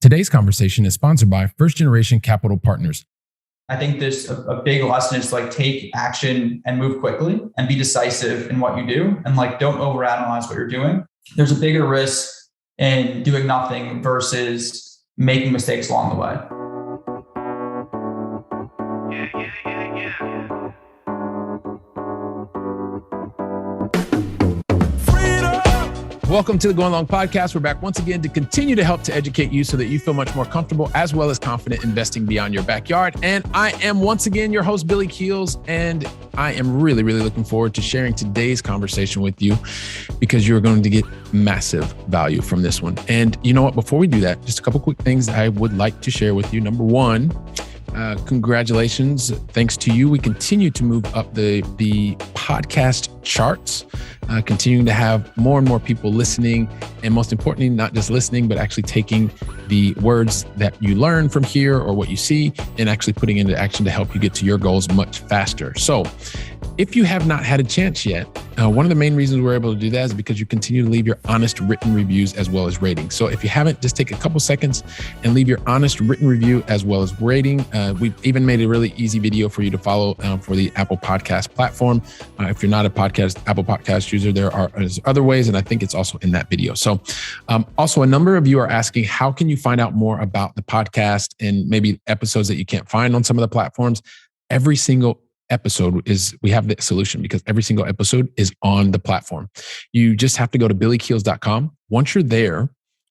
Today's conversation is sponsored by First Generation Capital Partners. I think there's a big lesson is to take action and move quickly and be decisive in what you do, and don't overanalyze what you're doing. There's a bigger risk in doing nothing versus making mistakes along the way. Welcome to the Going Long Podcast. We're back once again to continue to help to educate you so that you feel much more comfortable as well as confident investing beyond your backyard. And I am once again your host, Billy Keels, and I am really looking forward to sharing today's conversation with you because you're going to get massive value from this one. And you know what? Before we do that, just a couple quick things I would like to share with you. Number one, congratulations. Thanks to you, we continue to move up the podcast charts, continuing to have more and more people listening. And most importantly, not just listening, but actually taking the words that you learn from here or what you see and actually putting into action to help you get to your goals much faster. So if you have not had a chance yet, one of the main reasons we're able to do that is because you continue to leave your honest written reviews as well as ratings. So if you haven't, just take a couple seconds and leave your honest written review as well as rating. We've even made a really easy video for you to follow for the Apple Podcast platform. If you're not a Apple Podcast user, there's other ways, and I think it's also in that video. So also a number of you are asking, how can you find out more about the podcast and maybe episodes that you can't find on some of the platforms? Every single episode we have the solution because every single episode is on the platform. You just have to go to billykeels.com. Once you're there,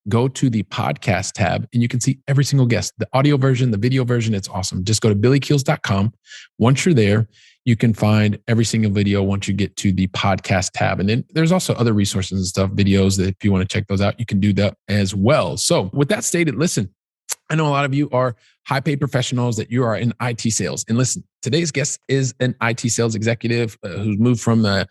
go to the podcast tab and you can see every single guest, the audio version, the video version. It's awesome. Just go to billykeels.com. Once you're there, you can find every single video once you get to the podcast tab. And then there's also other resources and stuff, videos that if you want to check those out, you can do that as well. So with that stated, listen, I know a lot of you are high-paid professionals that you are in IT sales. And listen, today's guest is an IT sales executive who's moved from a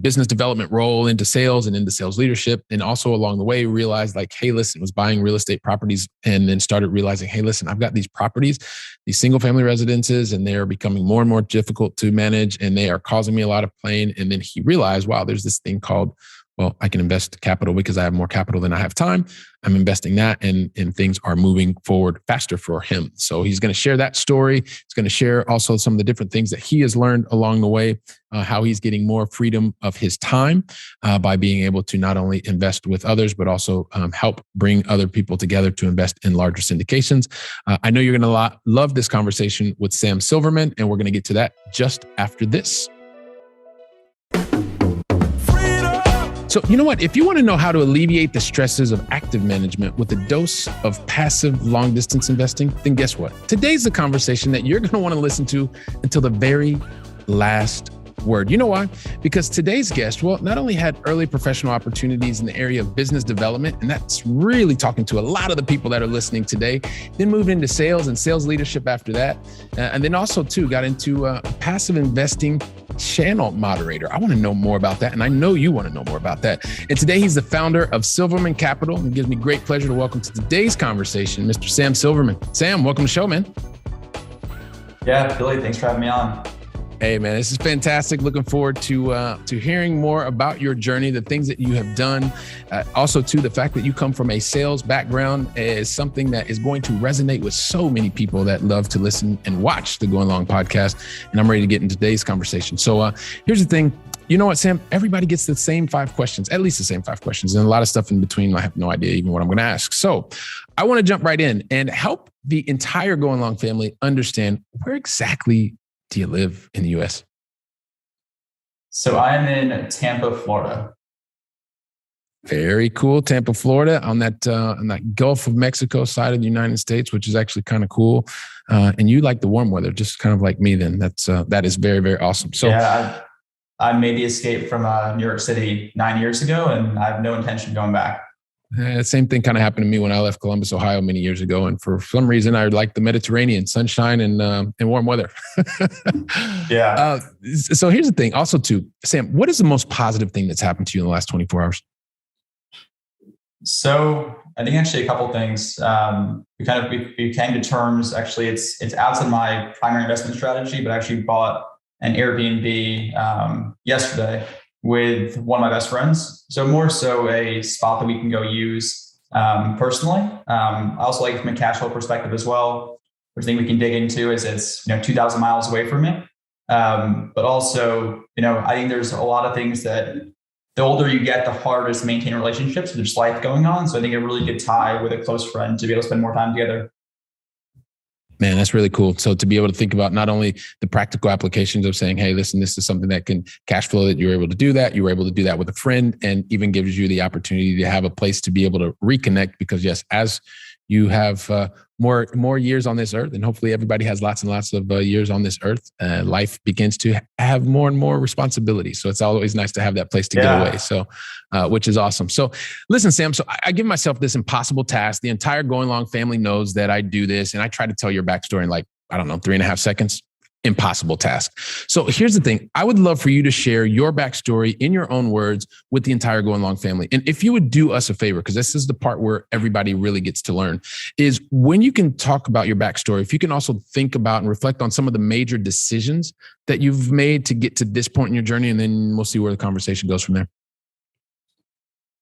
business development role into sales and into sales leadership. And also along the way realized hey, listen, was buying real estate properties and then started realizing, hey, listen, I've got these properties, these single family residences, and they're becoming more and more difficult to manage and they are causing me a lot of pain. And then he realized, wow, there's this thing called, well, I can invest capital because I have more capital than I have time. I'm investing that and things are moving forward faster for him. So he's going to share that story. He's going to share also some of the different things that he has learned along the way, how he's getting more freedom of his time by being able to not only invest with others, but also help bring other people together to invest in larger syndications. I know you're going to love this conversation with Sam Silverman, and we're going to get to that just after this. So you know what? If you want to know how to alleviate the stresses of active management with a dose of passive long distance investing, then guess what? Today's the conversation that you're going to want to listen to until the very last word. You know why? Because today's guest, not only had early professional opportunities in the area of business development, and that's really talking to a lot of the people that are listening today, then moved into sales and sales leadership after that. And then also too, got into passive investing channel moderator. I want to know more about that. And I know you want to know more about that. And today he's the founder of Silverman Capital. And it gives me great pleasure to welcome to today's conversation, Mr. Sam Silverman. Sam, welcome to the show, man. Yeah, Billy, thanks for having me on. Hey, man, this is fantastic. Looking forward to hearing more about your journey, the things that you have done. Also, too, the fact that you come from a sales background is something that is going to resonate with so many people that love to listen and watch the Going Long podcast. And I'm ready to get into today's conversation. So here's the thing. You know what, Sam? Everybody gets the same 5 questions, at least the same 5 questions, and a lot of stuff in between. I have no idea even what I'm going to ask. So I want to jump right in and help the entire Going Long family understand where exactly do you live in the U.S.? So I'm in Tampa, Florida. Very cool. Tampa, Florida, on that Gulf of Mexico side of the United States, which is actually kind of cool. And you like the warm weather, just kind of like me then. That is very, very awesome. So yeah, I made the escape from New York City 9 years ago, and I have no intention of going back. Same thing kind of happened to me when I left Columbus, Ohio many years ago. And for some reason, I like the Mediterranean, sunshine and warm weather. Yeah. So here's the thing. Also, too, Sam, what is the most positive thing that's happened to you in the last 24 hours? So I think actually a couple of things. We came to terms. Actually, it's outside my primary investment strategy, but I actually bought an Airbnb yesterday with one of my best friends. So more so a spot that we can go use personally. I also like from a cash flow perspective as well, which I think we can dig into is it's, 2,000 miles away from me. But also, I think there's a lot of things that the older you get, the harder it is to maintain relationships. There's life going on. So I think a really good tie with a close friend to be able to spend more time together. Man, that's really cool. So to be able to think about not only the practical applications of saying, hey, listen, this is something that can cash flow, that you're able to do that. You were able to do that with a friend, and even gives you the opportunity to have a place to be able to reconnect. Because yes, as you have more years on this earth, and hopefully everybody has lots and lots of years on this earth, life begins to have more and more responsibility. So it's always nice to have that place to get away. So, which is awesome. So listen, Sam, so I give myself this impossible task. The entire Going Long family knows that I do this, and I try to tell your backstory in 3.5 seconds. Impossible task. So here's the thing. I would love for you to share your backstory in your own words with the entire Going Long family. And if you would do us a favor, because this is the part where everybody really gets to learn, is when you can talk about your backstory, if you can also think about and reflect on some of the major decisions that you've made to get to this point in your journey, and then we'll see where the conversation goes from there.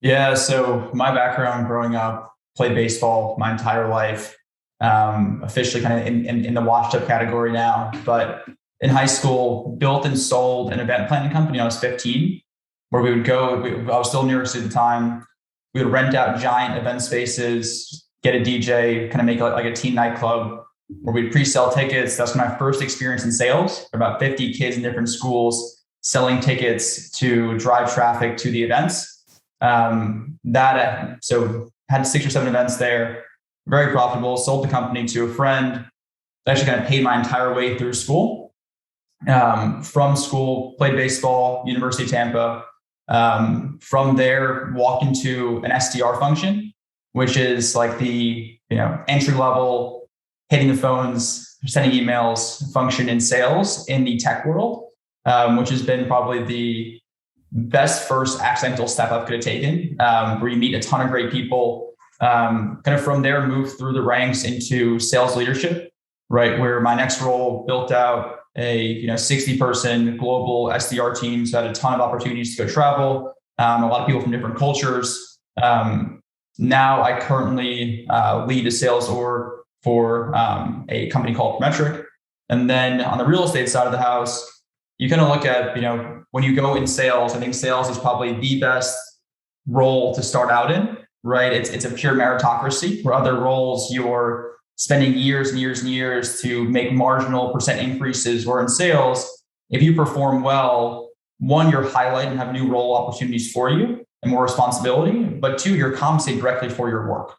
Yeah. So my background growing up, played baseball my entire life. Officially kind of in the washed up category now, but in high school, built and sold an event planning company when I was 15, where we would go, I was still in New York City at the time. We would rent out giant event spaces, get a DJ, kind of make it like a teen nightclub where we'd pre-sell tickets. That's my first experience in sales. About 50 kids in different schools selling tickets to drive traffic to the events. So had 6 or 7 events there. Very profitable, sold the company to a friend. Actually kind of paid my entire way through school. From school, played baseball, University of Tampa. From there, walked into an SDR function, which is like the entry level, hitting the phones, sending emails function in sales in the tech world, which has been probably the best first accidental step I could have taken, where you meet a ton of great people. Kind of from there, moved through the ranks into sales leadership, right? Where my next role built out a 60-person global SDR team. So I had a ton of opportunities to go travel, a lot of people from different cultures. Now I currently lead a sales org for a company called Metric. And then on the real estate side of the house, you kind of look at, when you go in sales, I think sales is probably the best role to start out in. Right. It's a pure meritocracy, where other roles you're spending years and years and years to make marginal percent increases. Where in sales, if you perform well, one, you're highlighted and have new role opportunities for you and more responsibility. But 2, you're compensated directly for your work.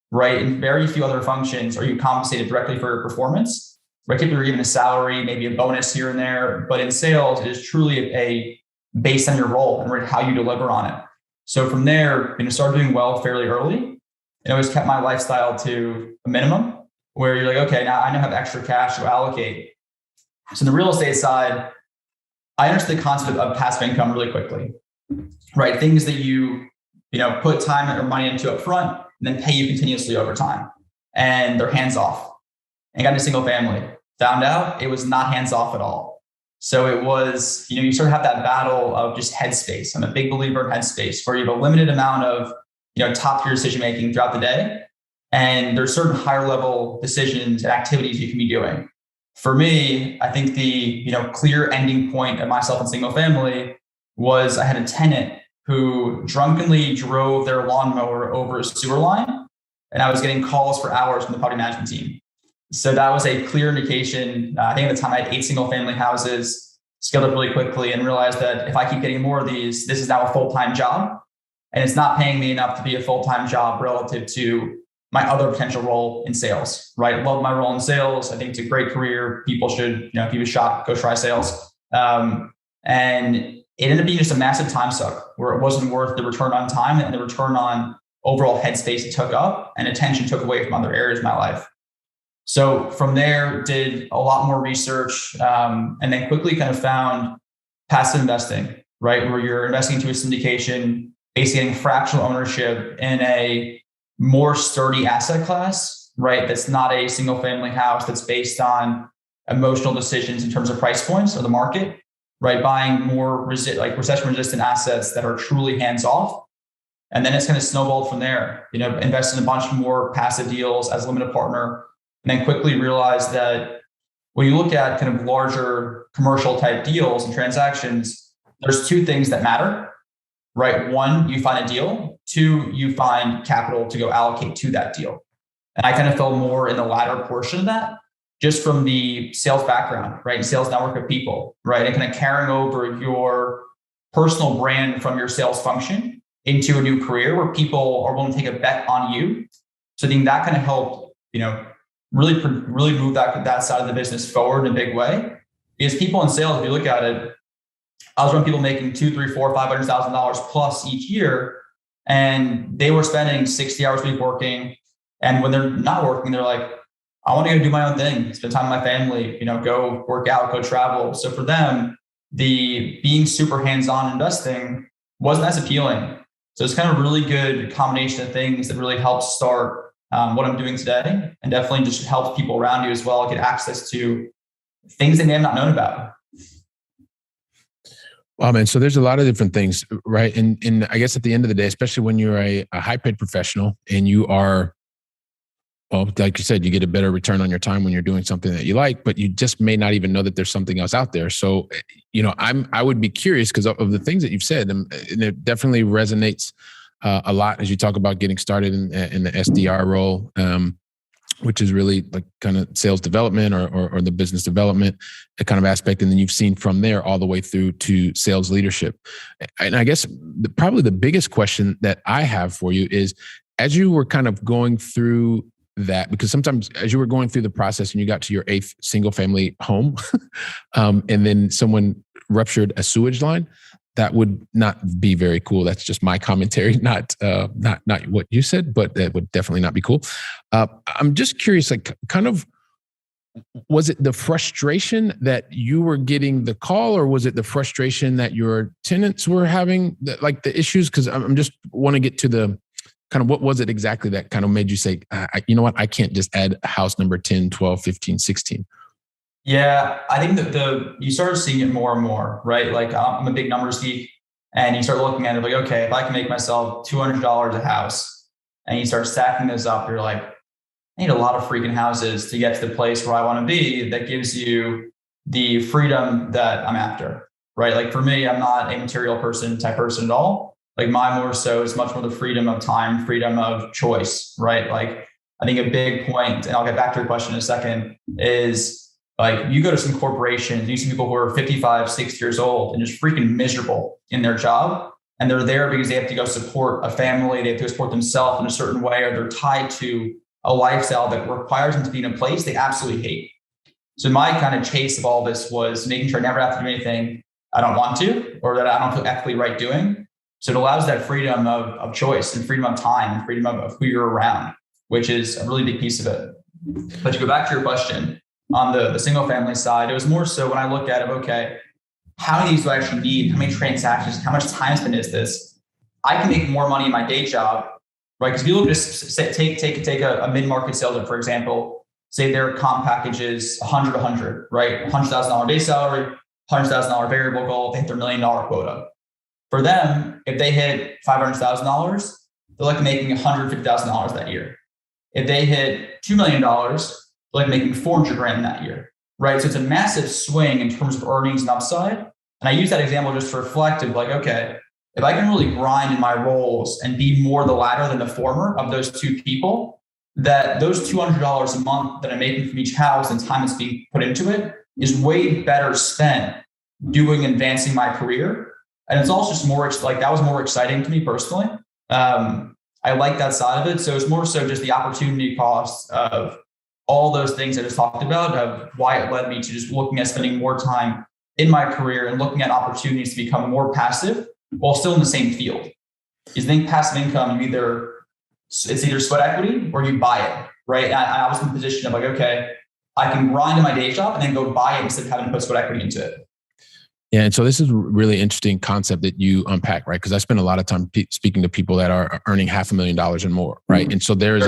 Right. In very few other functions are you compensated directly for your performance. Right. Typically you're given a salary, maybe a bonus here and there. But in sales, it is truly a based on your role and how you deliver on it. So from there, started doing well fairly early, and always kept my lifestyle to a minimum, where you're like, okay, now I have extra cash to allocate. So in the real estate side, I understood the concept of passive income really quickly, right? Things that you put time or money into up front and then pay you continuously over time, and they're hands off. And got into single family, found out it was not hands off at all. So it was, you sort of have that battle of just headspace. I'm a big believer in headspace, where you have a limited amount of, top tier decision making throughout the day. And there's certain higher level decisions and activities you can be doing. For me, I think the, clear ending point of myself in single family was I had a tenant who drunkenly drove their lawnmower over a sewer line, and I was getting calls for hours from the property management team. So that was a clear indication. I think at the time I had 8 single family houses, scaled up really quickly, and realized that if I keep getting more of these, this is now a full-time job. And it's not paying me enough to be a full-time job relative to my other potential role in sales, right? Love my role in sales. I think it's a great career. People should, give it a shot, go try sales. And it ended up being just a massive time suck, where it wasn't worth the return on time and the return on overall headspace it took up, and attention took away from other areas of my life. So from there, did a lot more research, and then quickly kind of found passive investing, right? Where you're investing into a syndication, basically getting fractional ownership in a more sturdy asset class, right? That's not a single family house that's based on emotional decisions in terms of price points or the market, right? Buying more recession resistant assets that are truly hands off. And then it's kind of snowballed from there, invest in a bunch more passive deals as a limited partner, and then quickly realize that when you look at kind of larger commercial type deals and transactions, there's two things that matter, right? One, you find a deal. Two, you find capital to go allocate to that deal. And I kind of fell more in the latter portion of that, just from the sales background, right? And sales network of people, right? And kind of carrying over your personal brand from your sales function into a new career where people are willing to take a bet on you. So I think that kind of helped, really move that side of the business forward in a big way. Because people in sales, if you look at it, I was around people making $200,000, $300,000, $400,000, $500,000 plus each year, and they were spending 60 hours a week working. And when they're not working, they're like, I want to go do my own thing, spend time with my family, go work out, go travel. So for them, the being super hands-on investing wasn't as appealing. So it's kind of a really good combination of things that really helps start what I'm doing today, and definitely just helps people around you as well get access to things they may have not known about. Wow, man. So there's a lot of different things, right? And I guess at the end of the day, especially when you're a high-paid professional and you are, well, like you said, you get a better return on your time when you're doing something that you like, but you just may not even know that there's something else out there. So, I would be curious because of the things that you've said, and it definitely resonates a lot as you talk about getting started in the SDR role, which is really like kind of sales development or the business development kind of aspect. And then you've seen from there all the way through to sales leadership. And I guess probably the biggest question that I have for you is, as you were kind of going through that, because sometimes as you were going through the process and you got to your 8th single family home, and then someone ruptured a sewage line, that would not be very cool. That's just my commentary, not what you said, but that would definitely not be cool. I'm just curious, like, kind of, was it the frustration that you were getting the call, or was it the frustration that your tenants were having, like the issues? Because I'm just want to get to the kind of, what was it exactly that kind of made you say, you know what, I can't just add house number 10, 12, 15, 16. Yeah, I think that you started seeing it more and more, right? Like, I'm a big numbers geek, and you start looking at it like, okay, if I can make myself $200 a house, and you start stacking those up, you're like, I need a lot of freaking houses to get to the place where I want to be. That gives you the freedom that I'm after, right? Like for me, I'm not a material type person at all. Like mine more so is much more the freedom of time, freedom of choice, right? Like I think a big point, and I'll get back to your question in a second, is like you go to some corporations, you see people who are 55, 60 years old and just freaking miserable in their job. And they're there because they have to go support a family. They have to support themselves in a certain way, or they're tied to a lifestyle that requires them to be in a place they absolutely hate. So my kind of chase of all this was making sure I never have to do anything I don't want to, or that I don't feel ethically right doing. So it allows that freedom of choice and freedom of time and freedom of who you're around, which is a really big piece of it. But to go back to your question, on the single family side, it was more so when I looked at it, okay, how many of these do I actually need? How many transactions? How much time spent is this? I can make more money in my day job, right? Because if you look at take a mid-market salesman, for example, say their comp package is 100, right? $100,000 base salary, $100,000 variable goal, they hit their $1 million quota. For them, if they hit $500,000, they're like making $150,000 that year. If they hit $2 million, like making $400,000 that year, right? So it's a massive swing in terms of earnings and upside. And I use that example just to reflect of like, okay, if I can really grind in my roles and be more the latter than the former of those two people, that those $200 a month that I'm making from each house and time that's being put into it is way better spent doing advancing my career. And it's also just more like that was more exciting to me personally. I like that side of it. So it's more so just the opportunity cost of all those things I just talked about, of why it led me to just looking at spending more time in my career and looking at opportunities to become more passive while still in the same field. You think passive income, it's either sweat equity or you buy it, right? And I was in the position of like, okay, I can grind in my day job and then go buy it instead of having to put sweat equity into it. Yeah. And so this is a really interesting concept that you unpack, right? Because I spend a lot of time speaking to people that are earning $500,000 and more, right? And so there is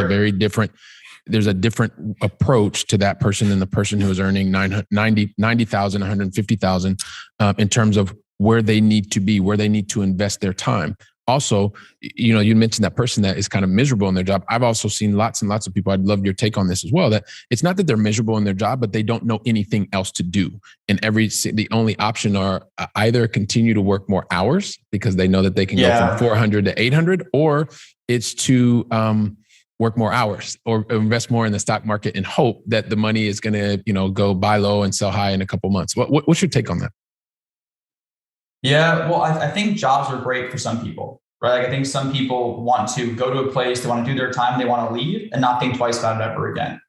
there's a different approach to that person than the person who is earning 90,000, 150,000 in terms of where they need to be, where they need to invest their time. also, you mentioned that person that is kind of miserable in their job. I've also seen lots and lots of people. I'd love your take on this as well, that it's not that they're miserable in their job, but they don't know anything else to do. And the only option are either continue to work more hours because they know that they can go from 400 to 800, or it's to work more hours or invest more in the stock market and hope that the money is going to, go buy low and sell high in a couple months. What's your take on that? Yeah, well, I think jobs are great for some people, right? Like I think some people want to go to a place, they want to do their time, they want to leave and not think twice about it ever again.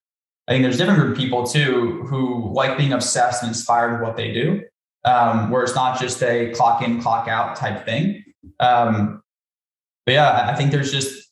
I think there's different group of people too who like being obsessed and inspired with what they do, where it's not just a clock in, clock out type thing. But yeah, I think there's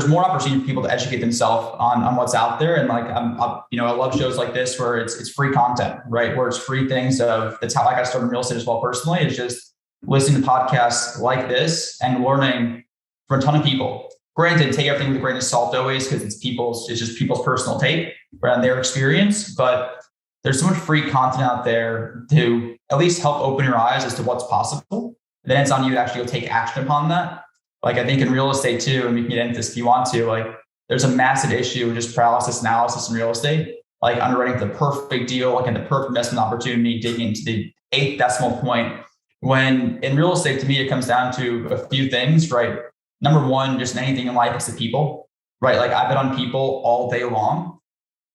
more opportunity for people to educate themselves on what's out there. And like, I love shows like this where it's free content, right? Where it's free things that's how I got started in real estate as well. Personally, it's just listening to podcasts like this and learning from a ton of people. Granted, take everything with a grain of salt always, because it's just people's personal take around their experience. But there's so much free content out there to at least help open your eyes as to what's possible. Then it's on you to actually go take action upon that. Like I think in real estate too, and we can get into this if you want to, like there's a massive issue with just paralysis analysis in real estate, like underwriting the perfect deal, like in the perfect investment opportunity, digging into the 8th decimal point. When in real estate, to me, it comes down to a few things, right? Number one, just anything in life, it's the people, right? Like I bet on people all day long.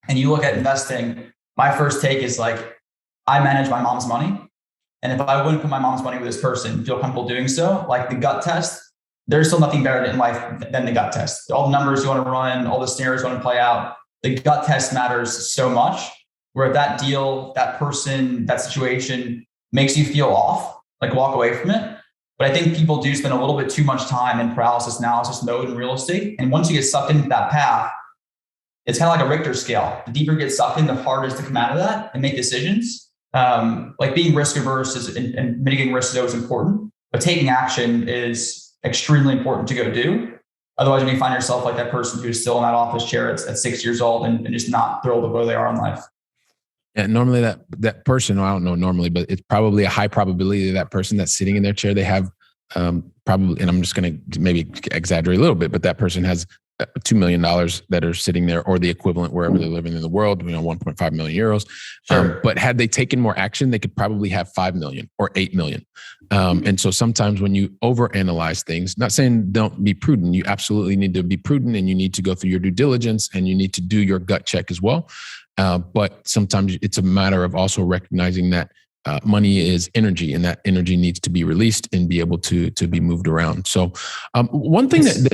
And you look at investing, my first take is like, I manage my mom's money. And if I wouldn't put my mom's money with this person, feel comfortable doing so, like the gut test, there's still nothing better in life than the gut test. All the numbers you want to run, all the scenarios you want to play out, the gut test matters so much. Where that deal, that person, that situation makes you feel off, like walk away from it. But I think people do spend a little bit too much time in paralysis analysis mode in real estate. And once you get sucked into that path, it's kind of like a Richter scale. The deeper you get sucked in, the harder it is to come out of that and make decisions. Like being risk averse and mitigating risk is always important, but taking action is extremely important to go do. Otherwise, you may find yourself like that person who's still in that office chair at 6 years old and just not thrilled with where they are in life. And normally that person, I don't know normally, but it's probably a high probability that person that's sitting in their chair, they have probably, and I'm just going to maybe exaggerate a little bit, but that person has $2 million that are sitting there, or the equivalent wherever they're living in the world, 1.5 million euros. Sure. But had they taken more action, they could probably have 5 million or 8 million. And so sometimes when you overanalyze things, not saying don't be prudent, you absolutely need to be prudent and you need to go through your due diligence and you need to do your gut check as well. But sometimes it's a matter of also recognizing that money is energy, and that energy needs to be released and be able to be moved around. So one thing that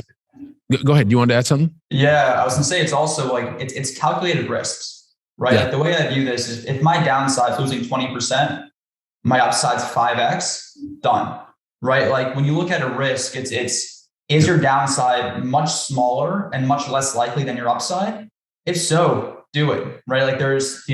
go ahead. You wanted to add something? Yeah, I was going to say it's also like it's calculated risks, right? Yeah. Like the way I view this is if my downside is losing 20%, my upside's 5x, done, right? Like when you look at a risk, is your downside much smaller and much less likely than your upside? If so, do it, right? Like there's,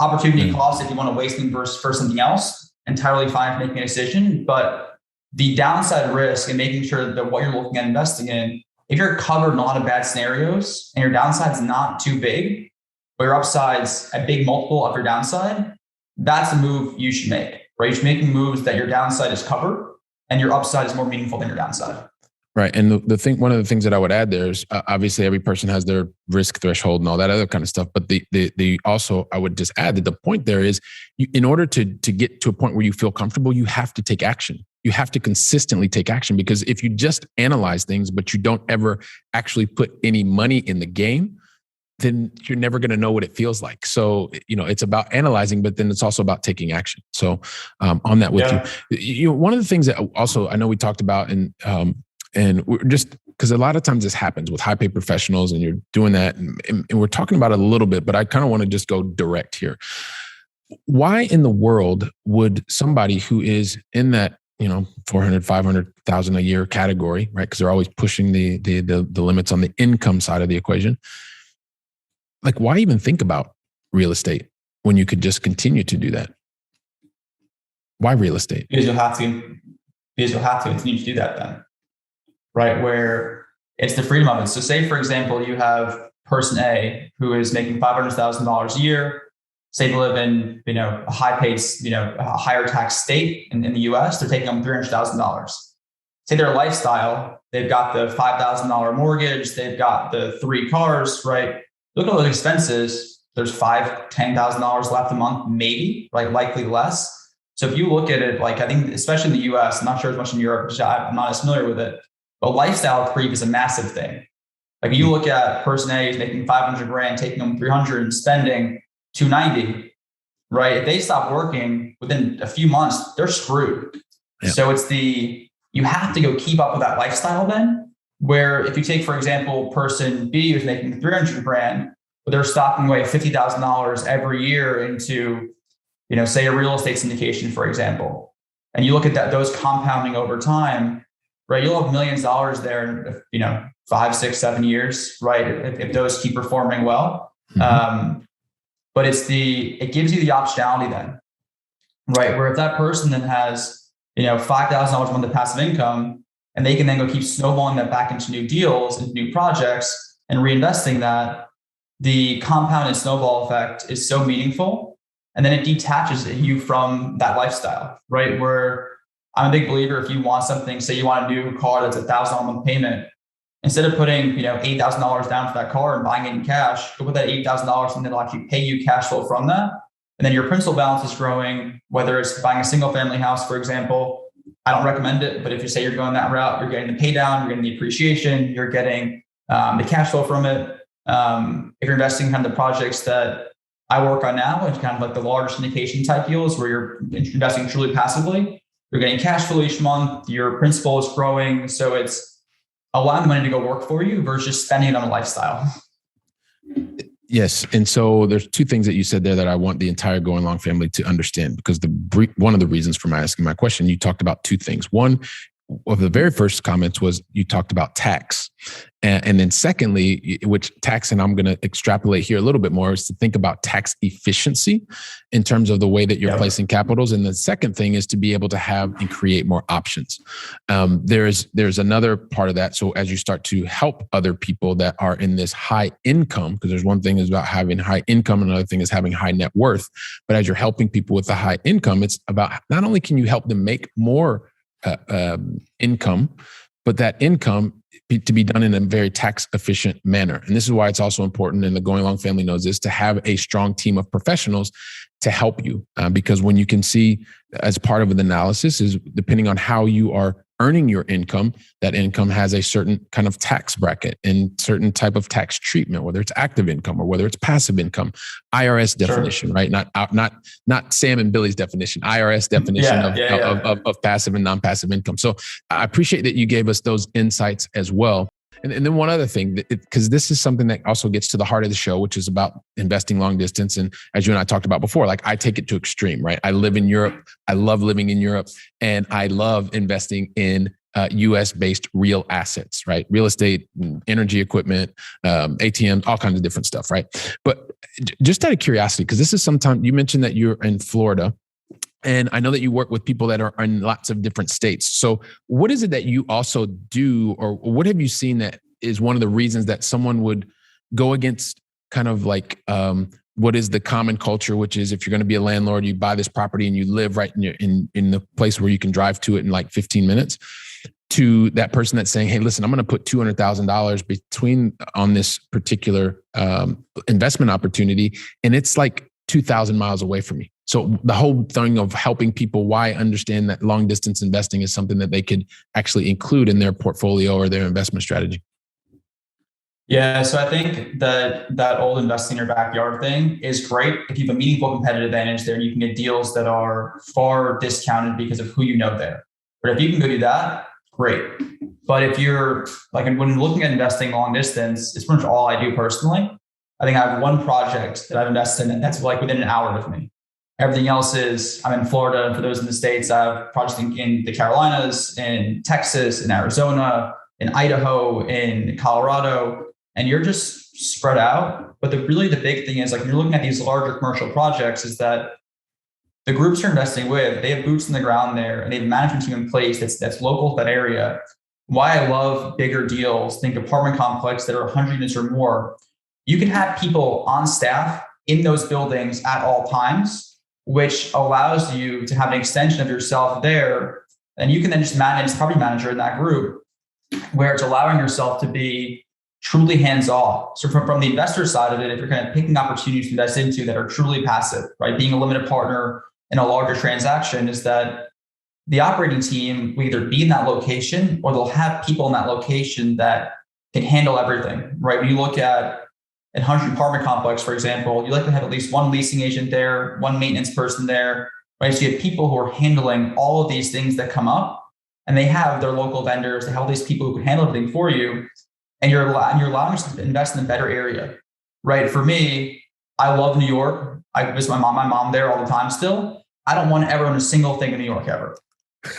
opportunity cost if you want to waste them for something else, entirely fine for making a decision. But the downside risk and making sure that what you're looking at investing in, if you're covered in a lot of bad scenarios and your downside's not too big, but your upside's a big multiple of your downside, that's a move you should make, right? You should make moves that your downside is covered and your upside is more meaningful than your downside. Right. And one of the things that I would add there is obviously every person has their risk threshold and all that other kind of stuff. But the also, I would just add that the point there is in order to get to a point where you feel comfortable, you have to take action. You have to consistently take action, because if you just analyze things, but you don't ever actually put any money in the game, then you're never going to know what it feels like. So, it's about analyzing, but then it's also about taking action. So on that with you, one of the things that also, I know we talked about and we're just, because a lot of times this happens with high paid professionals and you're doing that and we're talking about it a little bit, but I kind of want to just go direct here. Why in the world would somebody who is in that 400, 500,000 a year category, right? Because they're always pushing the limits on the income side of the equation. Like, why even think about real estate when you could just continue to do that? Why real estate? Because you'll have to continue to do that then, right? Where it's the freedom of it. So say, for example, you have person A who is making $500,000 a year. say they live in, a high paid, a higher tax state in the US, they're taking home $300,000. Say their lifestyle, they've got the $5,000 mortgage, they've got the 3 cars, right? Look at all those expenses. There's $5,000, $10,000 left a month, maybe, right? Likely less. So if you look at it, like I think, especially in the US, I'm not sure as much in Europe, because I'm not as familiar with it, but lifestyle creep is a massive thing. Like you look at person A is making 500 grand, taking them 300 and spending 290, right? If they stop working within a few months, they're screwed. Yeah. So you have to go keep up with that lifestyle then, where if you take, for example, person B who's making 300 grand, but they're stocking away $50,000 every year into, say a real estate syndication, for example, and you look at those compounding over time, right? You'll have millions of dollars there in, 5, 6, 7 years, right? If those keep performing well. Mm-hmm. But it gives you the optionality then, right? Where if that person then has, $5,000 a month of passive income, and they can then go keep snowballing that back into new deals, into new projects, and reinvesting that, the compounded snowball effect is so meaningful. And then it detaches you from that lifestyle, right? Where I'm a big believer, if you want something, say you want a new car that's $1,000 a month payment, instead of putting, $8,000 down for that car and buying it in cash, go put that $8,000 and it'll actually pay you cash flow from that. And then your principal balance is growing, whether it's buying a single family house, for example. I don't recommend it, but if you say you're going that route, you're getting the pay down, you're getting the appreciation, you're getting the cash flow from it. If you're investing in kind of the projects that I work on now, it's kind of like the large syndication type deals where you're investing truly passively, you're getting cash flow each month, your principal is growing. So it's allowing the money to go work for you versus just spending it on a lifestyle. Yes. And so there's 2 things that you said there that I want the entire Going Long family to understand, because one of the reasons for my asking my question, you talked about 2 things. One of the very first comments was you talked about tax. And then secondly, which tax, and I'm going to extrapolate here a little bit more, is to think about tax efficiency in terms of the way that you're placing capitals. And the second thing is to be able to have and create more options. There's another part of that. So as you start to help other people that are in this high income, because there's one thing is about having high income, and another thing is having high net worth. But as you're helping people with the high income, it's about not only can you help them make more income, but that income to be done in a very tax efficient manner. And this is why it's also important, and the Going Long family knows this, to have a strong team of professionals to help you. Because when you can see, as part of the analysis, is depending on how you are earning your income, that income has a certain kind of tax bracket and certain type of tax treatment, whether it's active income or whether it's passive income. IRS definition, sure. Right? Not Sam and Billy's definition, IRS definition of passive and non-passive income. So I appreciate that you gave us those insights as well. And then one other thing, because this is something that also gets to the heart of the show, which is about investing long distance. And as you and I talked about before, like I take it to extreme, right? I live in Europe. I love living in Europe, and I love investing in US-based real assets, right? Real estate, energy equipment, ATMs, all kinds of different stuff, right? But just out of curiosity, because this is sometimes, you mentioned that you're in Florida, and I know that you work with people that are in lots of different states. So what is it that you also do, or what have you seen that is one of the reasons that someone would go against kind of like what is the common culture, which is if you're going to be a landlord, you buy this property and you live right in the place where you can drive to it in like 15 minutes, to that person that's saying, hey, listen, I'm going to put $200,000 on this particular investment opportunity, and it's like 2,000 miles away from me. So the whole thing of helping people, why understand that long distance investing is something that they could actually include in their portfolio or their investment strategy. Yeah, so I think that old investing in your backyard thing is great if you have a meaningful competitive advantage there and you can get deals that are far discounted because of who you know there. But if you can go do that, great. But if you're like, when looking at investing long distance, it's pretty much all I do personally. I think I have one project that I've invested in that's like within an hour with me. Everything else is, I'm in Florida. And for those in the States, I have projects in the Carolinas, in Texas, in Arizona, in Idaho, in Colorado, and you're just spread out. But the big thing is, like, you're looking at these larger commercial projects, is that the groups you're investing with, they have boots on the ground there, and they have a management team in place that's local to that area. Why I love bigger deals, think apartment complex that are 100 units or more. You can have people on staff in those buildings at all times, which allows you to have an extension of yourself there. And you can then just manage property manager in that group, where it's allowing yourself to be truly hands-off. So from the investor side of it, if you're kind of picking opportunities to invest into that are truly passive, right? Being a limited partner in a larger transaction is that the operating team will either be in that location or they'll have people in that location that can handle everything, right? When you look at a 100 apartment complex, for example, you like to have at least one leasing agent there, one maintenance person there, right? So you have people who are handling all of these things that come up, and they have their local vendors, they have all these people who can handle everything for you. And you're allowing us to invest in a better area, right? For me, I love New York. I visit my mom there all the time still. I don't want to ever own a single thing in New York ever,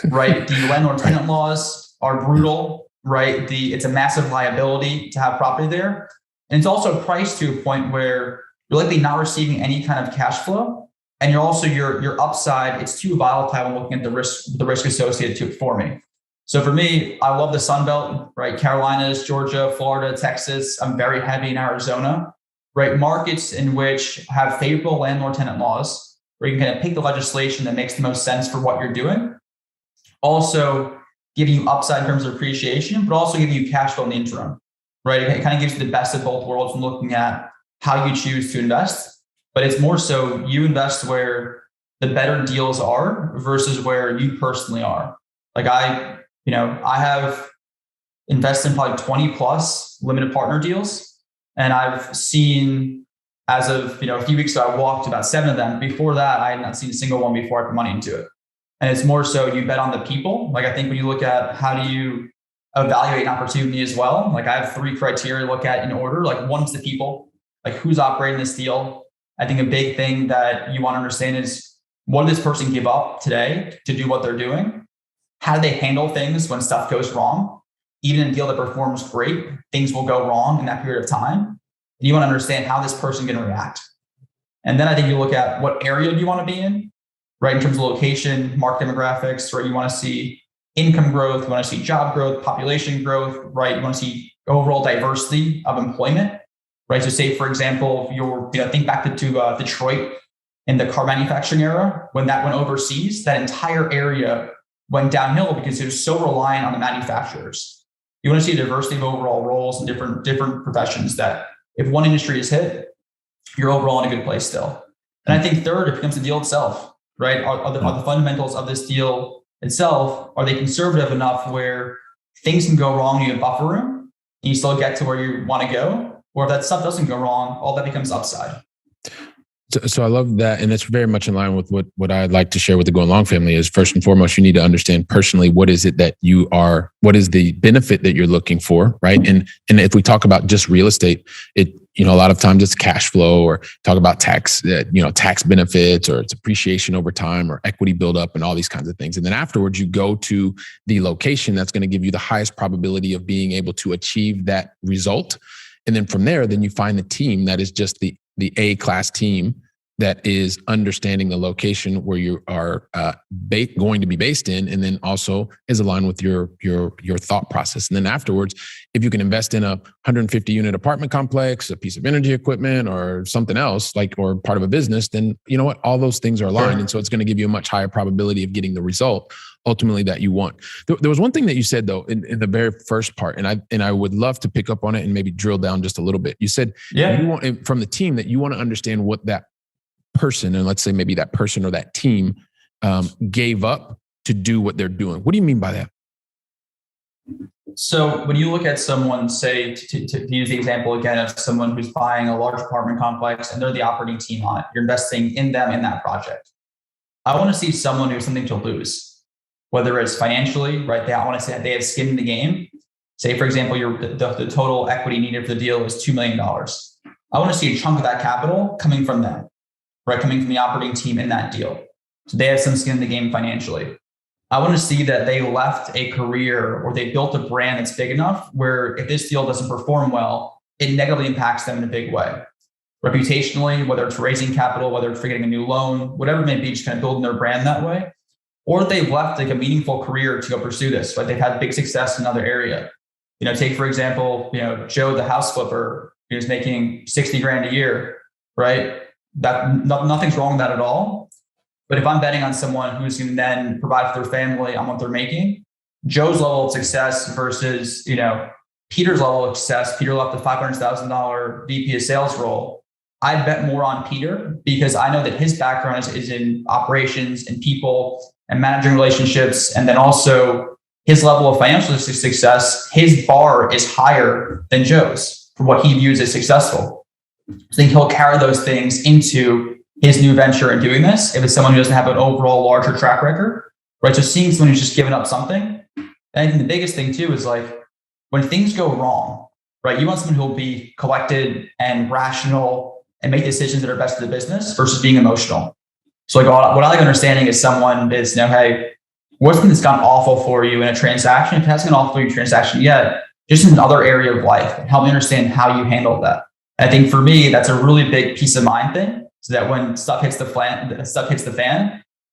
right? The landlord-tenant laws are brutal, right? It's a massive liability to have property there. And it's also priced to a point where you're likely not receiving any kind of cash flow. And you're also, your upside, it's too volatile when looking at the risk associated to it for me. So for me, I love the Sun Belt, right? Carolinas, Georgia, Florida, Texas. I'm very heavy in Arizona, right? Markets in which have favorable landlord-tenant laws, where you can kind of pick the legislation that makes the most sense for what you're doing. Also giving you upside in terms of appreciation, but also giving you cash flow in the interim, right? It kind of gives you the best of both worlds when looking at how you choose to invest. But it's more so you invest where the better deals are versus where you personally are. Like I have invested in probably 20 plus limited partner deals. And I've seen, as of a few weeks ago, I walked about 7 of them. Before that, I had not seen a single one before I put money into it. And it's more so you bet on the people. Like I think when you look at how do you evaluate an opportunity as well, like I have 3 criteria to look at in order. Like one's the people, like who's operating this deal. I think a big thing that you want to understand is, what did this person give up today to do what they're doing? How do they handle things when stuff goes wrong? Even in a deal that performs great, things will go wrong in that period of time. And you want to understand how this person can react. And then I think you look at what area do you want to be in, right? In terms of location, market demographics, right? You want to see income growth, you want to see job growth, population growth, right? You want to see overall diversity of employment, right? So say, for example, think back to Detroit in the car manufacturing era, when that went overseas, that entire area went downhill because it was so reliant on the manufacturers. You want to see a diversity of overall roles and different professions, that if one industry is hit, you're overall in a good place still. And I think third, it becomes the deal itself, right? Are the fundamentals of this deal itself, are they conservative enough where things can go wrong, you have buffer room, and you still get to where you want to go? Or if that stuff doesn't go wrong, all that becomes upside. So I love that. And it's very much in line with what I'd like to share with the Going Long family is, first and foremost, you need to understand personally, what is it that what is the benefit that you're looking for, right? And if we talk about just real estate, a lot of times it's cash flow, or talk about tax benefits, or it's appreciation over time, or equity buildup, and all these kinds of things. And then afterwards, you go to the location that's going to give you the highest probability of being able to achieve that result. And then from there, then you find the team that is just the A-class team that is understanding the location where you are going to be based in, and then also is aligned with your thought process. And then afterwards, if you can invest in a 150 unit apartment complex, a piece of energy equipment, or something else, or part of a business, then you know what, all those things are aligned. Sure. And so it's going to give you a much higher probability of getting the result ultimately that you want. There was one thing that you said though in the very first part, and I would love to pick up on it and maybe drill down just a little bit. You said you want, from the team, that you want to understand what that person, and let's say maybe that person or that team gave up to do what they're doing. What do you mean by that? So when you look at someone, say, to use the example again of someone who's buying a large apartment complex and they're the operating team on it, you're investing in them in that project. I want to see someone who has something to lose, whether it's financially, right? I want to say they have skin in the game. Say, for example, the total equity needed for the deal is $2 million. I want to see a chunk of that capital coming from them, right? Coming from the operating team in that deal. So they have some skin in the game financially. I want to see that they left a career or they built a brand that's big enough where if this deal doesn't perform well, it negatively impacts them in a big way. Reputationally, whether it's raising capital, whether it's getting a new loan, whatever it may be, just kind of building their brand that way. Or they've left a meaningful career to go pursue this, but they've had big success in another area. Take, for example, Joe, the house flipper, who's making 60 grand a year, right? Nothing's wrong with that at all. But if I'm betting on someone who's going to then provide for their family on what they're making, Joe's level of success versus, Peter's level of success, Peter left the $500,000 VP of sales role. I'd bet more on Peter because I know that his background is in operations and people and managing relationships. And then also his level of financial success, his bar is higher than Joe's for what he views as successful. I think he'll carry those things into his new venture in doing this. If it's someone who doesn't have an overall larger track record, right? So seeing someone who's just given up something. And I think the biggest thing too is like when things go wrong, right? You want someone who will be collected and rational and make decisions that are best for the business versus being emotional. So like what I like understanding is someone is, hey, what's something that's gone awful for you in a transaction? If it hasn't gone awful for you in a transaction yet, just in another area of life, help me understand how you handled that. I think for me, that's a really big peace of mind thing. So that when stuff hits the fan,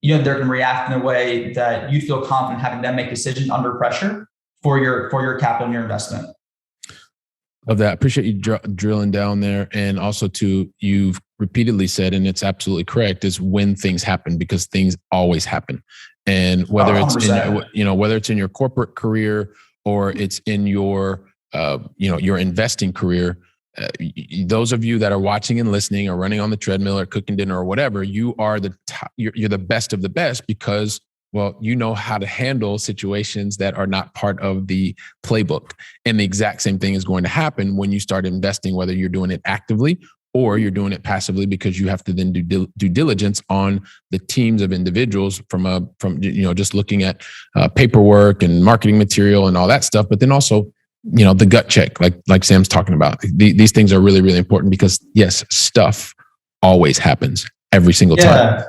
they can react in a way that you feel confident having them make decisions under pressure for your capital and your investment. Love that. I appreciate you drilling down there. And also too, you've repeatedly said, and it's absolutely correct, is when things happen, because things always happen. And whether it's whether it's in your corporate career or it's in your your investing career, those of you that are watching and listening or running on the treadmill or cooking dinner or whatever, you are you're the best of the best because, well, you know how to handle situations that are not part of the playbook. And the exact same thing is going to happen when you start investing, whether you're doing it actively or you're doing it passively, because you have to then do due diligence on the teams of individuals from just looking at paperwork and marketing material and all that stuff. But then also, the gut check, like Sam's talking about. These things are really, really important because yes, stuff always happens every single time.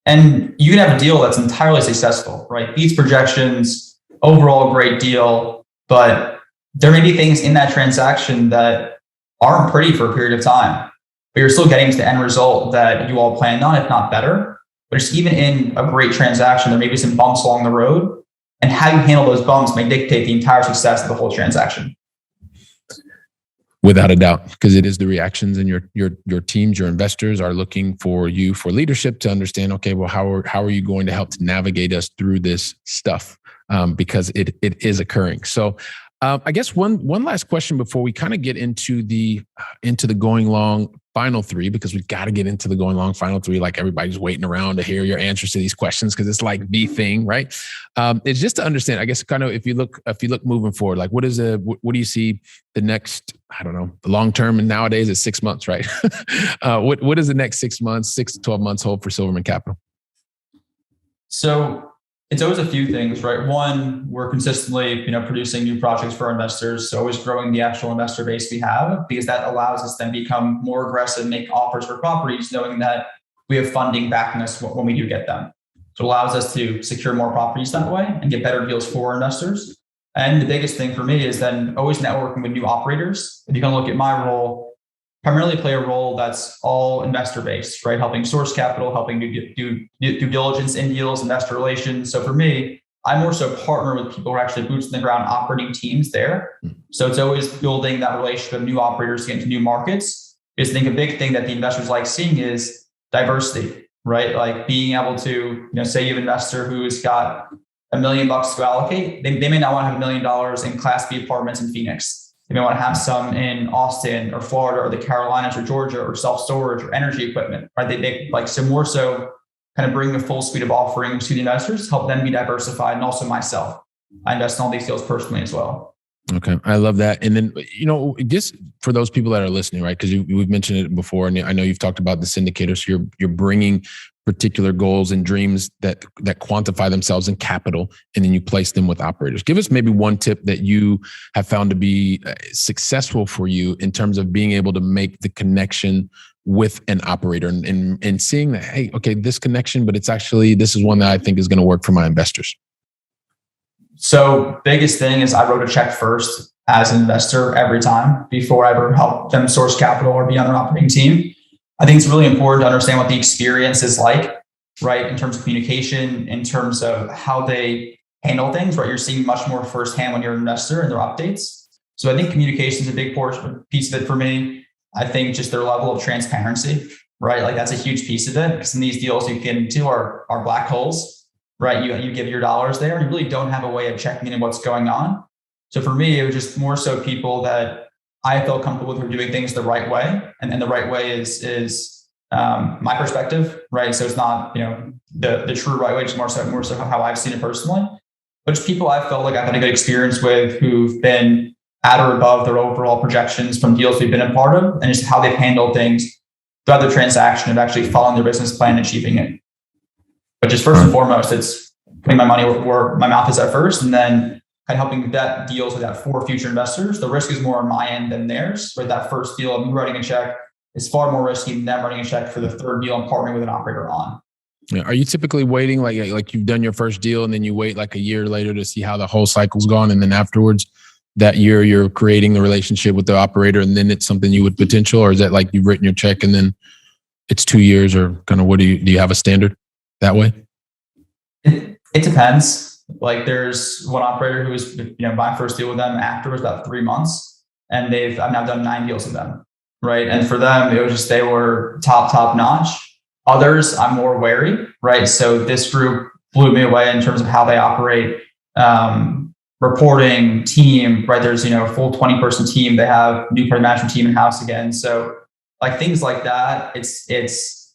And you can have a deal that's entirely successful, right? Beats projections, overall great deal, but there may be things in that transaction that aren't pretty for a period of time, but you're still getting to the end result that you all planned on, if not better. But just even in a great transaction, there may be some bumps along the road, and how you handle those bumps may dictate the entire success of the whole transaction. Without a doubt, because it is the reactions, and your teams, your investors are looking for you for leadership to understand, okay, well, how are you going to help to navigate us through this stuff? Because it is occurring. So I guess one last question before we kind of get into the going long final three, because we've got to get into the going long final three. Like everybody's waiting around to hear your answers to these questions because it's like the thing, right? It's just to understand, I guess, kind of if you look moving forward, like what do you see the next, I don't know, the long term, and nowadays it's 6 months, right? What does the next 6 months, 6 to 12 months hold for Silverman Capital? So it's always a few things, right? One, we're consistently, producing new projects for our investors. So always growing the actual investor base we have, because that allows us to then become more aggressive, make offers for properties, knowing that we have funding backing us when we do get them. So it allows us to secure more properties that way and get better deals for our investors. And the biggest thing for me is then always networking with new operators. If you can look at my role, primarily play a role that's all investor-based, right? Helping source capital, helping do due diligence in deals, investor relations. So for me, I more so partner with people who are actually boots in the ground operating teams there. So it's always building that relationship of new operators to get into new markets. Because I think a big thing that the investors like seeing is diversity, right? Like being able to, say you have an investor who's got $1 million to allocate. They may not want to have $1 million in Class B apartments in Phoenix. They may want to have some in Austin or Florida or the Carolinas or Georgia or self-storage or energy equipment, right? They like so more so kind of bring the full suite of offerings to the investors, help them be diversified, and also myself. I invest in all these deals personally as well. Okay. I love that. And then, just for those people that are listening, right? Because we've mentioned it before, and I know you've talked about the syndicators. So you're bringing particular goals and dreams that quantify themselves in capital, and then you place them with operators. Give us maybe one tip that you have found to be successful for you in terms of being able to make the connection with an operator and seeing that, hey, okay, this connection, but it's actually, this is one that I think is going to work for my investors. So biggest thing is I wrote a check first as an investor every time before I ever help them source capital or be on their operating team. I think it's really important to understand what the experience is like, right? In terms of communication, in terms of how they handle things, right? You're seeing much more firsthand when you're an investor and their updates. So I think communication is a big piece of it for me. I think just their level of transparency, right? Like that's a huge piece of it, because in these deals you get into are black holes, right? You give your dollars there and you really don't have a way of checking in what's going on. So for me, it was just more so people that I felt comfortable with who are doing things the right way. And the right way is my perspective, right? So it's not, the true right way, it's more so how I've seen it personally. But just people I felt like I've had a good experience with who've been at or above their overall projections from deals we've been a part of, and just how they've handled things throughout the transaction of actually following their business plan and achieving it. But just first and foremost, it's putting my money where my mouth is at first, and then kind of helping vet deals with that for future investors. The risk is more on my end than theirs. Right, that first deal of me writing a check is far more risky than them writing a check for the third deal and partnering with an operator on. Yeah. Are you typically waiting like you've done your first deal and then you wait like a year later to see how the whole cycle's gone, and then afterwards that year you're creating the relationship with the operator, and then it's something you would potential, or is that like you've written your check and then it's 2 years, or kind of do you have a standard that way? It depends. Like there's one operator who was, my first deal with them after was about 3 months, and I've now done 9 deals with them. Right. And for them, it was just, they were top notch. Others, I'm more wary. Right. So this group blew me away in terms of how they operate, reporting team, right? There's, a full 20-person team. They have new product management team in-house again. So like things like that, it's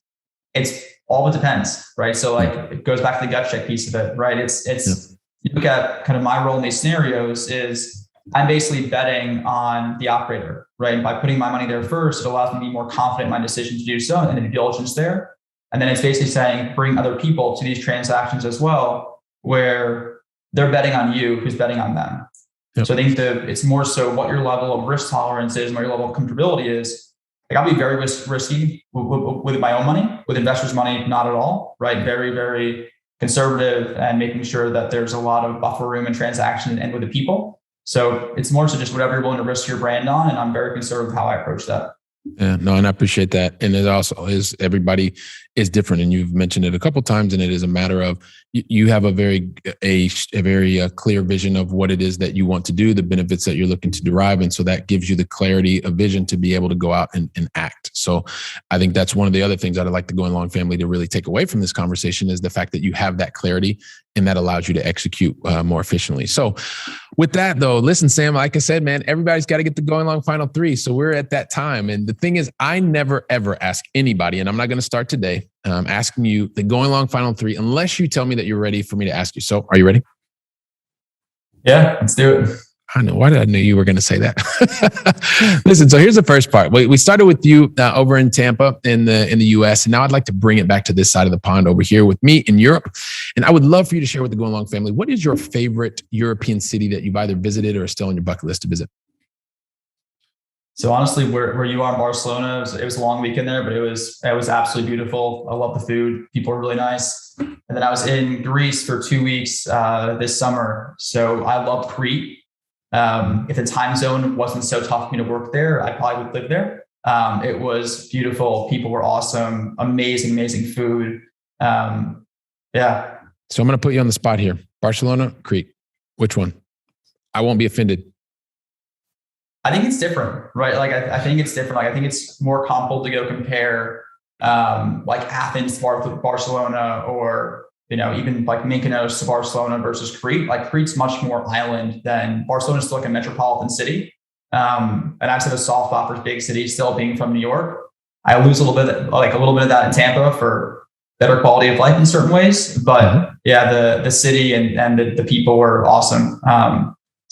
all it depends, right? So like it goes back to the gut check piece of it, right? You look at kind of my role in these scenarios is I'm basically betting on the operator, right? And by putting my money there first, it allows me to be more confident in my decision to do so and the due diligence there. And then it's basically saying, bring other people to these transactions as well, where they're betting on you, who's betting on them. Yep. So I think it's more so what your level of risk tolerance is and what your level of comfortability is. Like I'll be very risky with my own money, with investors' money, not at all, right? Very, very conservative and making sure that there's a lot of buffer room in transaction and with the people. So it's more so just whatever you're willing to risk your brand on. And I'm very conservative how I approach that. Yeah, no, and I appreciate that. And it also is, everybody is different, and you've mentioned it a couple of times. And it is a matter of you have a very clear vision of what it is that you want to do, the benefits that you're looking to derive, and so that gives you the clarity of vision to be able to go out and act. So I think that's one of the other things that I'd like the Going Long family to really take away from this conversation is the fact that you have that clarity, and that allows you to execute more efficiently. So with that though, listen, Sam, like I said, man, everybody's got to get the Going Long Final 3. So we're at that time. And the thing is, I never, ever ask anybody, and I'm not going to start today, asking you the Going Long Final 3, unless you tell me that you're ready for me to ask you. So are you ready? Yeah, let's do it. I know. Why did I know you were going to say that? Listen, so here's the first part. We started with you over in Tampa in the US, and now I'd like to bring it back to this side of the pond over here with me in Europe. And I would love for you to share with the Going Long family, what is your favorite European city that you've either visited or is still on your bucket list to visit? So honestly, where you are in Barcelona, it was a long weekend there, but it was absolutely beautiful. I love the food. People are really nice. And then I was in Greece for 2 weeks this summer. So I loved Crete. If the time zone wasn't so tough for me to work there, I probably would live there. It was beautiful. People were awesome. Amazing food. Yeah. So I'm going to put you on the spot here. Barcelona, Crete. Which one? I won't be offended. I think it's different, right? Like I think it's different. Like I think it's more comparable to go compare like Athens to Barcelona, or even like Mykonos to Barcelona versus Crete. Like Crete's much more island than Barcelona's still like a metropolitan city. And I just have a soft spot for big cities still, being from New York. I lose a little bit of that in Tampa for better quality of life in certain ways. But yeah, the city and the people were awesome.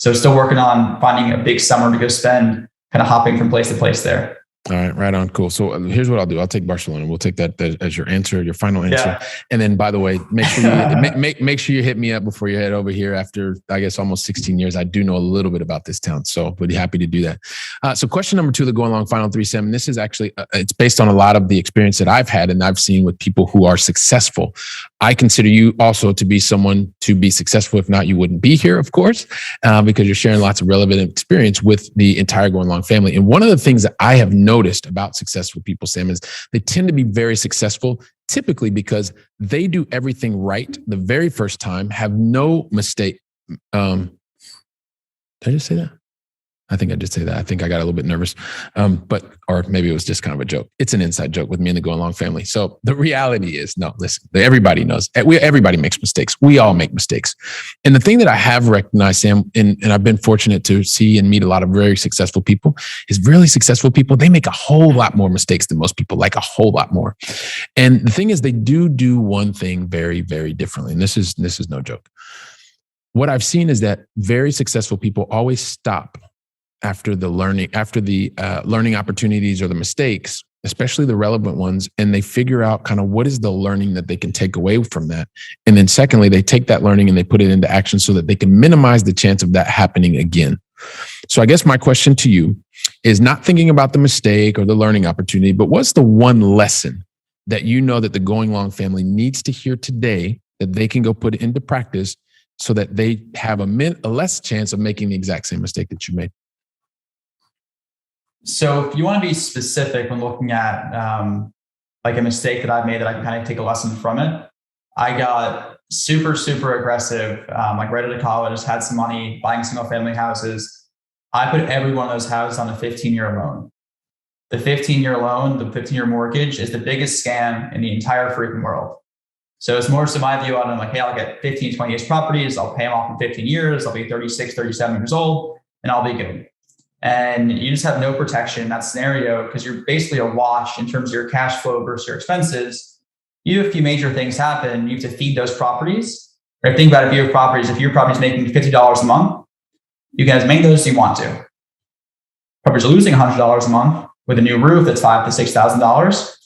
So still working on finding a big summer to go spend, kind of hopping from place to place there. All right, right on. Cool. So here's what I'll do. I'll take Barcelona. We'll take that as your answer, your final answer. Yeah. And then, by the way, make sure you hit me up before you head over here. After, I guess, almost 16 years, I do know a little bit about this town, so would be happy to do that. So question number 2, the Going Long Final 3, Sam. And this is actually it's based on a lot of the experience that I've had and I've seen with people who are successful. I consider you also to be someone to be successful. If not, you wouldn't be here, of course, because you're sharing lots of relevant experience with the entire Going Long family. And one of the things that I have noticed about successful people, Sam, is they tend to be very successful, typically because they do everything right the very first time, have no mistake. Did I just say that? I think I did say that. I think I got a little bit nervous, or maybe it was just kind of a joke. It's an inside joke with me and the Going Long family. So the reality is, no, listen, everybody knows. Everybody makes mistakes. We all make mistakes. And the thing that I have recognized, Sam, and I've been fortunate to see and meet a lot of very successful people, is really successful people, they make a whole lot more mistakes than most people, like a whole lot more. And the thing is, they do one thing very, very differently. And this is no joke. What I've seen is that very successful people always stop after the learning opportunities or the mistakes, especially the relevant ones, and they figure out kind of what is the learning that they can take away from that. And then secondly, they take that learning and they put it into action so that they can minimize the chance of that happening again. So I guess my question to you is not thinking about the mistake or the learning opportunity, but what's the one lesson that you know that the Going Long family needs to hear today that they can go put it into practice so that they have a less chance of making the exact same mistake that you made? So if you want to be specific when looking at like a mistake that I've made that I can kind of take a lesson from it, I got super, super aggressive, like right out of college, had some money buying single family houses. I put every one of those houses on a 15-year loan. The 15-year loan, the 15-year mortgage is the biggest scam in the entire freaking world. So it's more so my view on it. I'm like, hey, I'll get 15, 20 years properties. I'll pay them off in 15 years. I'll be 36, 37 years old and I'll be good. And you just have no protection in that scenario because you're basically a wash in terms of your cash flow versus your expenses. You have a few major things happen. You have to feed those properties. Or think about if you have properties, if your property is making $50 a month, you can as many of those as you want to. Properties are losing $100 a month with a new roof that's $5,000 to $6,000.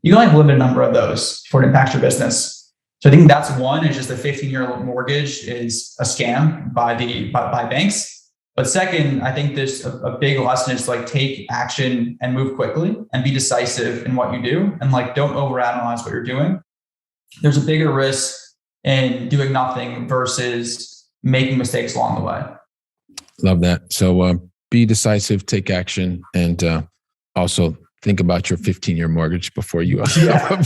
You can only have a limited number of those before it impacts your business. So I think that's one, is just the 15-year mortgage is a scam by banks. But second, I think there's a big lesson is like take action and move quickly and be decisive in what you do. And like, don't overanalyze what you're doing. There's a bigger risk in doing nothing versus making mistakes along the way. Love that. So be decisive, take action, and also think about your 15-year mortgage before you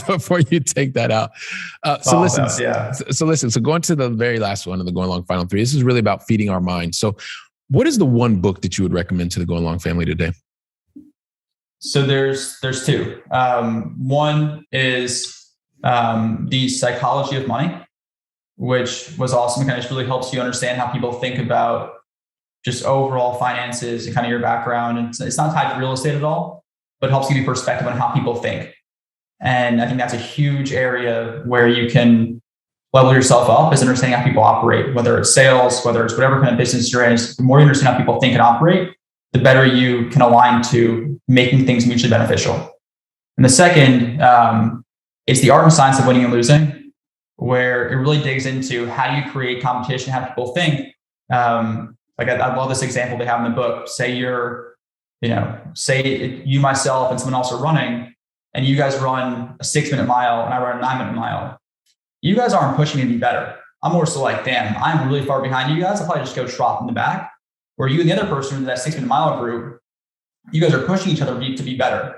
before you take that out. So going to the very last one of the Going Long final three. This is really about feeding our mind. So what is the one book that you would recommend to the Going Long family today? So there's two. One is The Psychology of Money, which was awesome. It kind of just really helps you understand how people think about just overall finances and kind of your background. And it's not tied to real estate at all, but helps give you perspective on how people think. And I think that's a huge area where you can level yourself up, is understanding how people operate, whether it's sales, whether it's whatever kind of business you're in. The more you understand how people think and operate, the better you can align to making things mutually beneficial. And the second is The Art and Science of Winning and Losing, where it really digs into how do you create competition, how people think. Like I love this example they have in the book. Say you, myself, and someone else are running, and you guys run a 6-minute mile and I run a 9-minute mile. You guys aren't pushing me to be better. I'm more so like, damn, I'm really far behind you guys. I'll probably just go trot in the back. Where you and the other person in that 6-minute mile group, you guys are pushing each other to be better.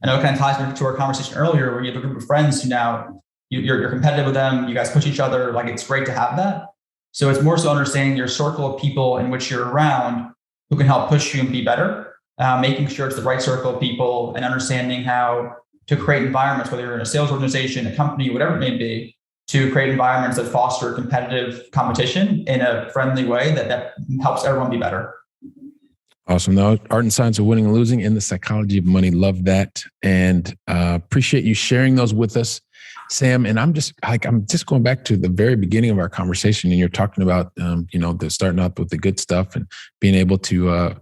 I know it kind of ties back to our conversation earlier where you have a group of friends who now you're competitive with them. You guys push each other. Like, it's great to have that. So it's more so understanding your circle of people in which you're around who can help push you and be better, making sure it's the right circle of people, and understanding how to create environments, whether you're in a sales organization, a company, whatever it may be, to create environments that foster competitive competition in a friendly way that helps everyone be better. Awesome. Now, Art and Science of Winning and Losing and The Psychology of Money. Love that. And appreciate you sharing those with us, Sam. And I'm just going back to the very beginning of our conversation, and you're talking about, the starting up with the good stuff and being able to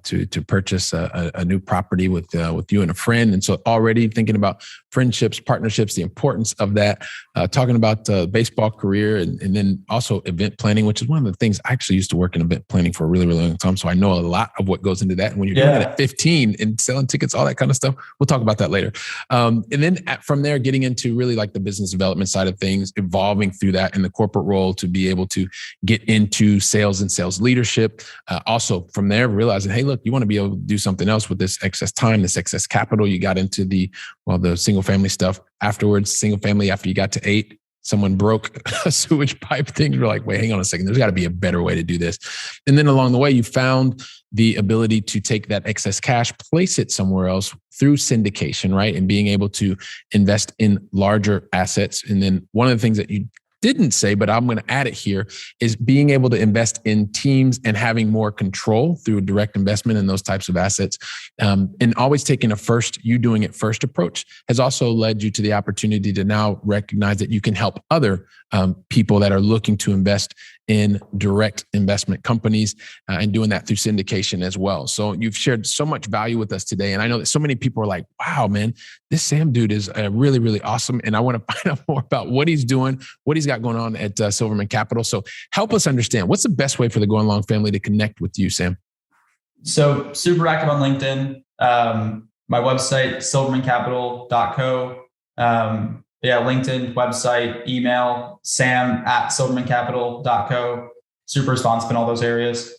purchase a new property with you and a friend. And so already thinking about friendships, partnerships, the importance of that, talking about baseball career and then also event planning, which is one of the things I actually used to work in event planning for a really, really long time. So I know a lot of what goes into that. And when you're doing it at 15 and selling tickets, all that kind of stuff, we'll talk about that later. And then from there, getting into really like the business development side of things, evolving through that in the corporate role to be able to get into sales and sales leadership. Also from there, realizing, hey, look, you want to be able to do something else with this excess time, this excess capital. You got into the single family stuff afterwards, single family after you got to 8. someone broke a sewage pipe, things were like, wait, hang on a second. There's got to be a better way to do this. And then along the way, you found the ability to take that excess cash, place it somewhere else through syndication, right? And being able to invest in larger assets. And then one of the things that you didn't say, but I'm going to add it here, is being able to invest in teams and having more control through direct investment in those types of assets. And always taking you doing it first approach has also led you to the opportunity to now recognize that you can help other people that are looking to invest in direct investment companies and doing that through syndication as well. So you've shared so much value with us today. And I know that so many people are like, wow, man, this Sam dude is really, really awesome. And I want to find out more about what he's doing, what he's got going on at Silverman Capital. So help us understand, what's the best way for the Going Long family to connect with you, Sam? So super active on LinkedIn. My website, silvermancapital.co. LinkedIn, website, email, sam@silvermancapital.co. Super responsive in all those areas.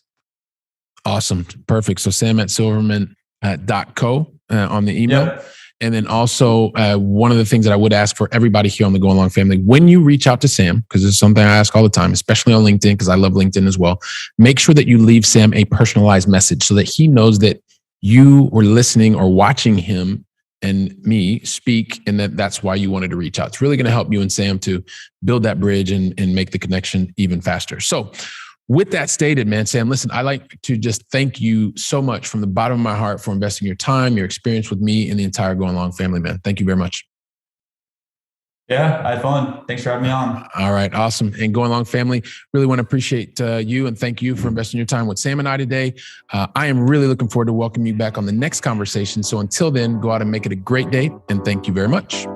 Awesome. Perfect. So sam@silverman.co on the email. Yep. And then also one of the things that I would ask for everybody here on the Going Long family, when you reach out to Sam, because it's something I ask all the time, especially on LinkedIn, because I love LinkedIn as well, make sure that you leave Sam a personalized message so that he knows that you were listening or watching him and me speak, and that's why you wanted to reach out. It's really going to help you and Sam to build that bridge and make the connection even faster. So with that stated, man, Sam, listen, I like to just thank you so much from the bottom of my heart for investing your time, your experience with me and the entire Going Long family, man. Thank you very much. Yeah, I had fun. Thanks for having me on. All right. Awesome. And Going Long family, really want to appreciate you and thank you for investing your time with Sam and I today. I am really looking forward to welcoming you back on the next conversation. So until then, go out and make it a great day. And thank you very much.